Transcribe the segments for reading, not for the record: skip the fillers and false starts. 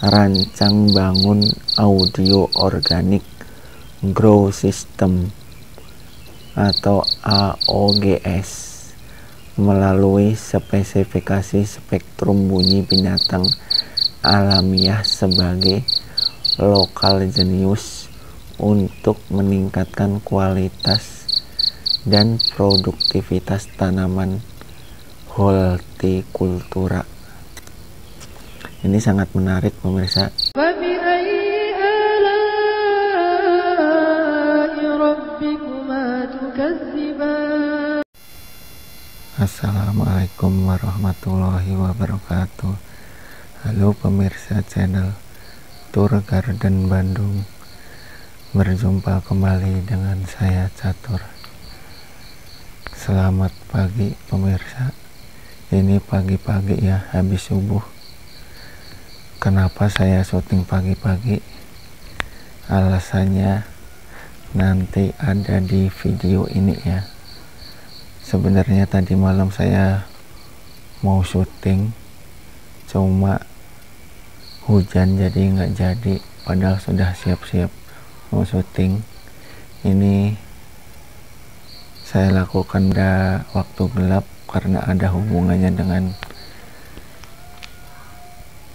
rancang bangun audio organik grow system atau AOGS melalui spesifikasi spektrum bunyi binatang alamiah sebagai lokal jenius untuk meningkatkan kualitas dan produktivitas tanaman hortikultura. Ini sangat menarik pemirsa. Assalamualaikum warahmatullahi wabarakatuh. Halo pemirsa channel Tour Garden Bandung. Berjumpa kembali dengan saya Catur. Selamat pagi pemirsa. Ini pagi-pagi ya, habis subuh. Kenapa saya syuting pagi-pagi? Alasannya nanti ada di video ini ya. Sebenarnya tadi malam saya mau syuting, cuma hujan jadi nggak jadi, padahal sudah siap-siap mau syuting. Ini saya lakukan pada waktu gelap karena ada hubungannya dengan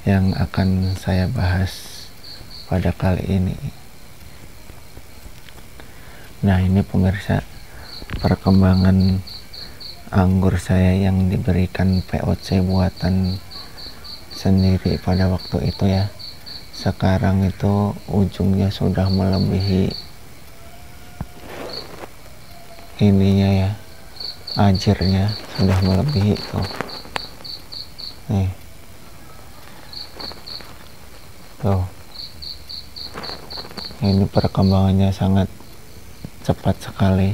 yang akan saya bahas pada kali ini. Nah, ini pemirsa, perkembangan anggur saya yang diberikan POC buatan sendiri pada waktu itu ya. Sekarang itu ujungnya sudah melebihi ininya ya, ajirnya sudah melebihi tuh. Nih tuh, ini perkembangannya sangat cepat sekali.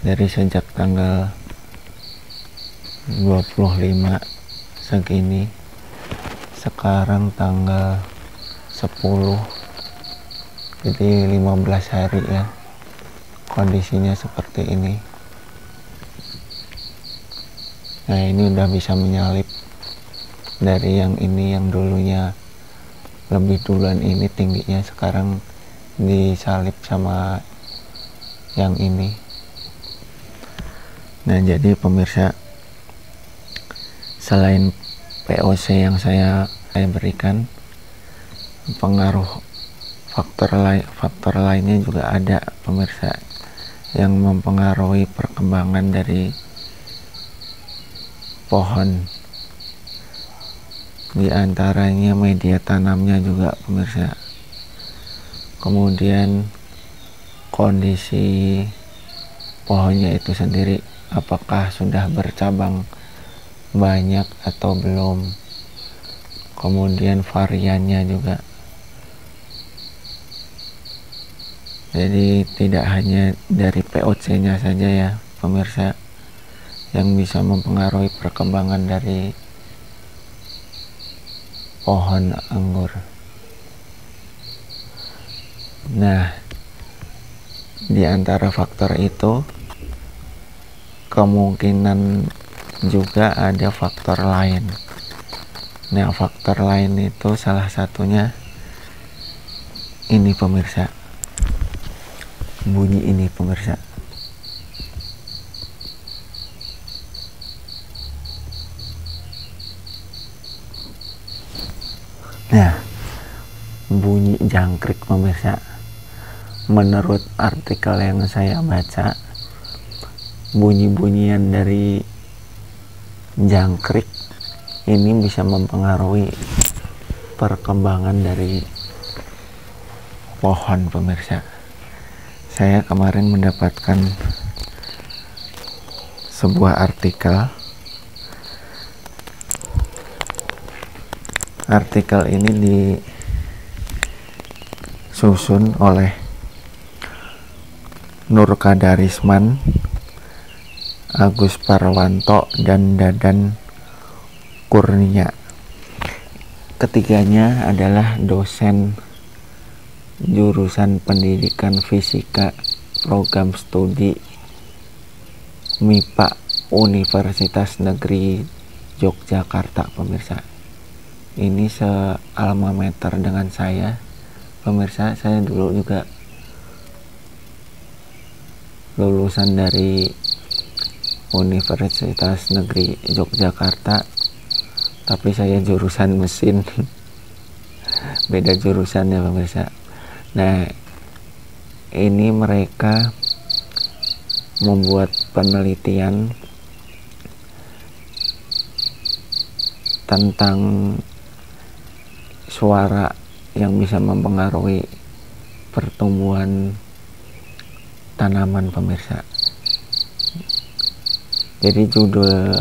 Dari sejak tanggal 25 segini, sekarang tanggal 10, jadi 15 hari ya, kondisinya seperti ini. Nah, ini udah bisa menyalip dari yang ini, yang dulunya lebih duluan ini tingginya, sekarang disalip sama yang ini. Nah, jadi pemirsa, selain POC yang saya berikan, pengaruh faktor lainnya juga ada pemirsa yang mempengaruhi perkembangan dari pohon. Di antaranya media tanamnya juga pemirsa, kemudian kondisi pohonnya itu sendiri, apakah sudah bercabang banyak atau belum, kemudian variannya juga. Jadi tidak hanya dari POC nya saja ya pemirsa yang bisa mempengaruhi perkembangan dari pohon anggur. Nah, di antara faktor itu kemungkinan juga ada faktor lain. Nah, faktor lain itu salah satunya ini pemirsa, bunyi ini pemirsa. Nah, bunyi jangkrik pemirsa. Menurut artikel yang saya baca, bunyi-bunyian dari jangkrik ini bisa mempengaruhi perkembangan dari pohon pemirsa. Saya kemarin mendapatkan sebuah artikel. Artikel ini disusun oleh Nur Kadarisman, Agus Parwanto, dan Dadan Kurnia. Ketiganya adalah dosen jurusan pendidikan fisika program studi MIPA Universitas Negeri Yogyakarta pemirsa. ini se-alma mater dengan saya. Pemirsa, saya dulu juga lulusan dari Universitas Negeri Yogyakarta, tapi saya jurusan mesin. Beda jurusan ya pemirsa. Nah, ini mereka membuat penelitian tentang suara yang bisa mempengaruhi pertumbuhan tanaman pemirsa. Jadi judul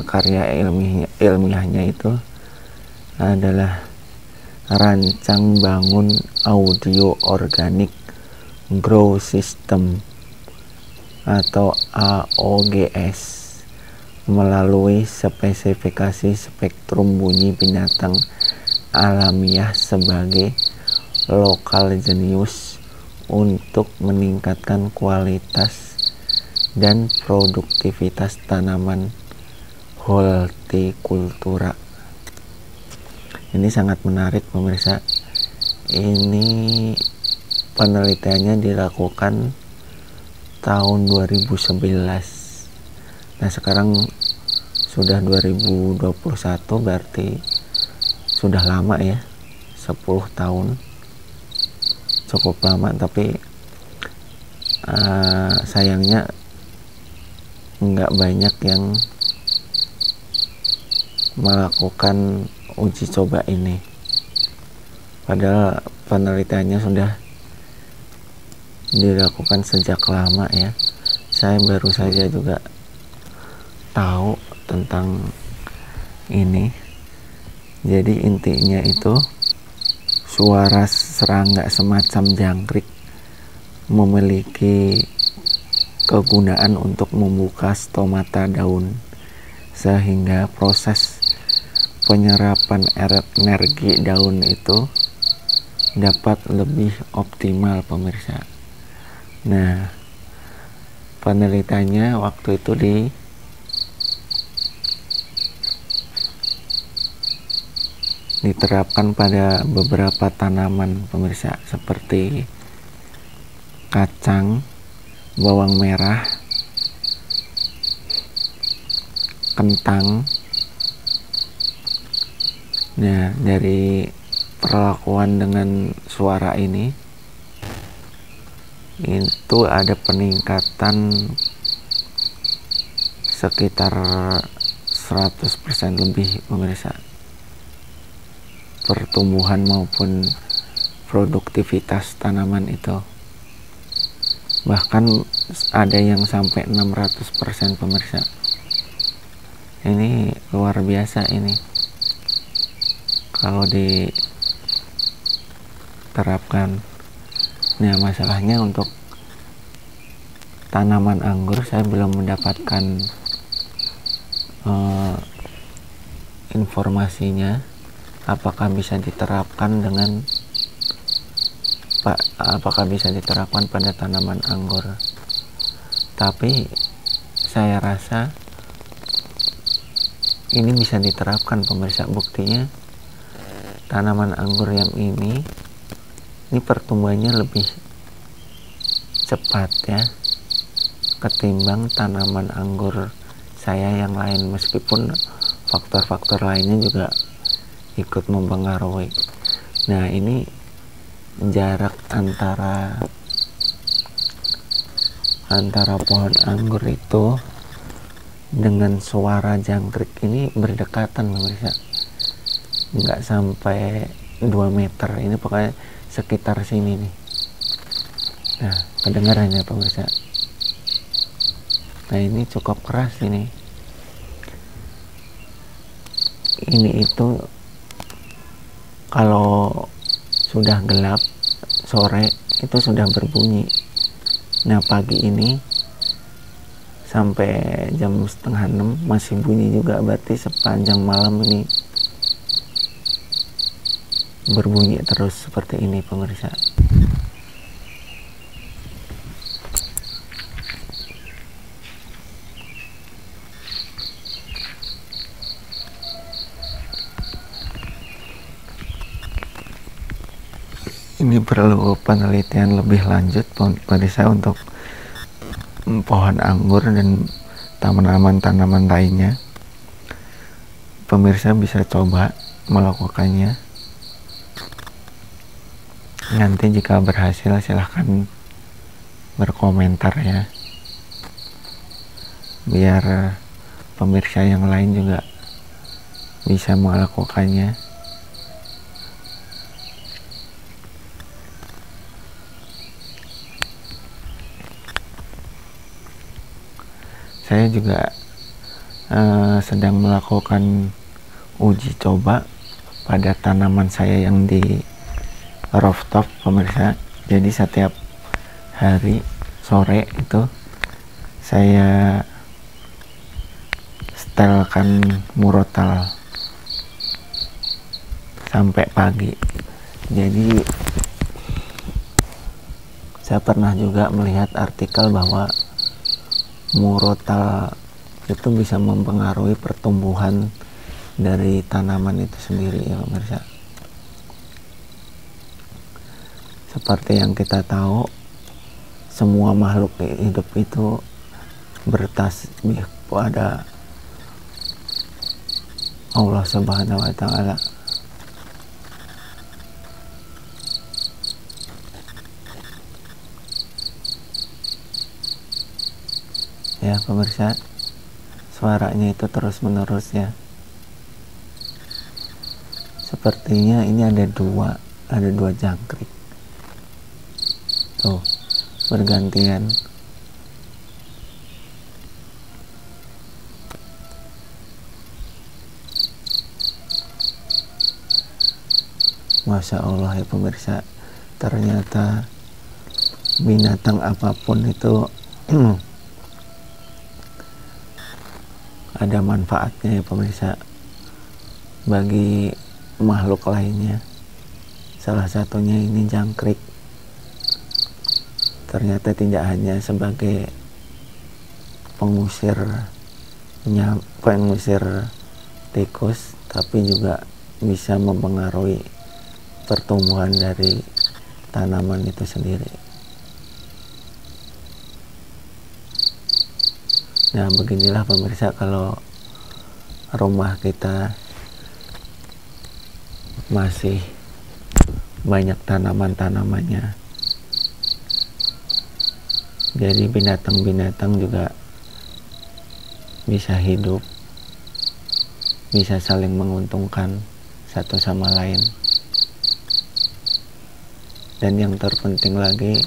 karya ilmiahnya itu adalah Rancang Bangun Audio Organic Grow System atau AOGS melalui spesifikasi spektrum bunyi binatang alamiah sebagai lokal jenius untuk meningkatkan kualitas dan produktivitas tanaman hortikultura. Ini sangat menarik pemirsa. Ini penelitiannya dilakukan tahun 2011. Nah, sekarang sudah 2021, berarti sudah lama ya, 10 tahun. Cukup lama, tapi sayangnya nggak banyak yang melakukan uji coba ini, padahal penelitiannya sudah dilakukan sejak lama ya. Saya baru saja juga tahu tentang ini. Jadi intinya itu suara serangga semacam jangkrik memiliki kegunaan untuk membuka stomata daun, sehingga proses penyerapan energi daun itu dapat lebih optimal pemirsa. Nah, penelitiannya waktu itu diterapkan pada beberapa tanaman pemirsa, seperti kacang, bawang merah, kentang. Nah, dari perlakuan dengan suara ini itu ada peningkatan sekitar 100% lebih pemirsa, pertumbuhan maupun produktivitas tanaman itu. Bahkan ada yang sampai 600% pemirsa. Ini luar biasa ini kalau diterapkan. Nah, masalahnya untuk tanaman anggur saya belum mendapatkan informasinya apakah bisa diterapkan pada tanaman anggur. Tapi saya rasa ini bisa diterapkan pemirsa. Buktinya tanaman anggur yang ini pertumbuhannya lebih cepat ya ketimbang tanaman anggur saya yang lain, meskipun faktor-faktor lainnya juga ikut mempengaruhi. Nah, ini jarak antara pohon anggur itu dengan suara jangkrik ini berdekatan pemirsa, nggak sampai 2 meter. Ini pokoknya sekitar sini nih. Nah, kedengarannya pemirsa. Nah, ini cukup keras ini. Ini itu kalau sudah gelap sore itu sudah berbunyi. Nah, pagi ini sampai jam 5:30 masih bunyi juga, berarti sepanjang malam ini berbunyi terus seperti ini pemirsa. ini perlu penelitian lebih lanjut pemirsa untuk pohon anggur dan tanaman-tanaman lainnya. Pemirsa bisa coba melakukannya. Nanti jika berhasil silahkan berkomentar ya, biar pemirsa yang lain juga bisa melakukannya. Saya juga sedang melakukan uji coba pada tanaman saya yang di rooftop pemirsa. Jadi setiap hari sore itu saya setelkan murotal sampai pagi. Jadi saya pernah juga melihat artikel bahwa murotal itu bisa mempengaruhi pertumbuhan dari tanaman itu sendiri ya pemirsa. Seperti yang kita tahu, semua makhluk hidup itu bertasbih pada Allah Subhanahu wa Ta'ala. Ya pemirsa, suaranya itu terus menerus ya. Sepertinya ini ada dua jangkrik tuh bergantian. Masya Allah ya pemirsa, ternyata binatang apapun itu ada manfaatnya ya pemirsa bagi makhluk lainnya. Salah satunya ini jangkrik. Ternyata tidak hanya sebagai pengusir tikus, tapi juga bisa mempengaruhi pertumbuhan dari tanaman itu sendiri. Nah beginilah pemirsa, kalau rumah kita masih banyak tanaman-tanamannya, jadi binatang-binatang juga bisa hidup, bisa saling menguntungkan satu sama lain. Dan yang terpenting lagi,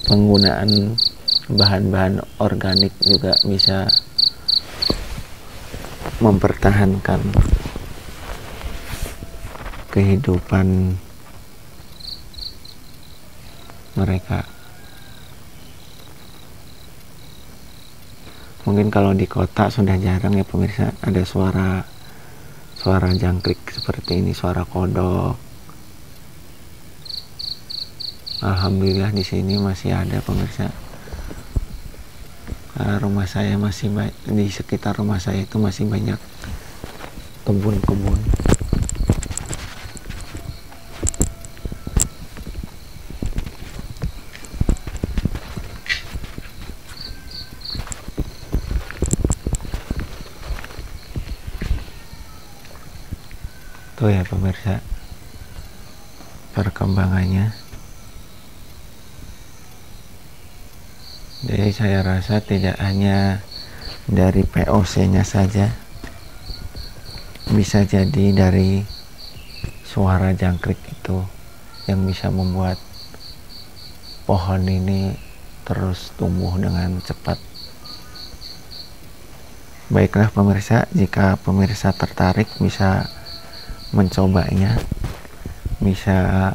penggunaan bahan-bahan organik juga bisa mempertahankan kehidupan mereka. Mungkin kalau di kota sudah jarang ya pemirsa ada suara jangkrik seperti ini, suara kodok. Alhamdulillah di sini masih ada pemirsa. Rumah saya masih di sekitar rumah saya itu masih banyak kebun-kebun. Tuh ya pemirsa perkembangannya. Jadi saya rasa tidak hanya dari POC-nya saja, bisa jadi dari suara jangkrik itu yang bisa membuat pohon ini terus tumbuh dengan cepat. Baiklah pemirsa, jika pemirsa tertarik bisa mencobanya, bisa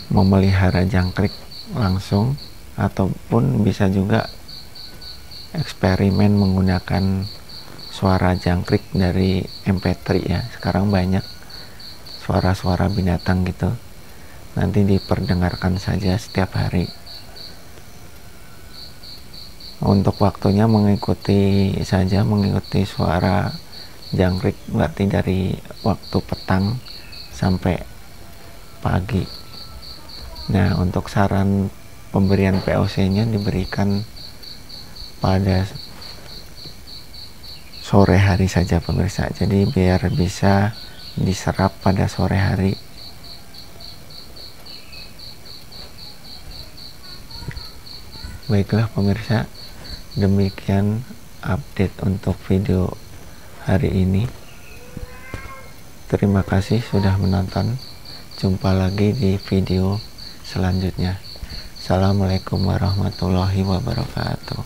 memelihara jangkrik langsung, ataupun bisa juga eksperimen menggunakan suara jangkrik dari MP3 ya. Sekarang banyak suara-suara binatang gitu, nanti diperdengarkan saja setiap hari. Untuk waktunya mengikuti suara jangkrik, berarti dari waktu petang sampai pagi. Nah, untuk saran pemberian POC-nya diberikan pada sore hari saja pemirsa, jadi biar bisa diserap pada sore hari. Baiklah pemirsa, demikian update untuk video hari ini. Terima kasih sudah menonton. Jumpa lagi di video selanjutnya. Assalamualaikum warahmatullahi wabarakatuh.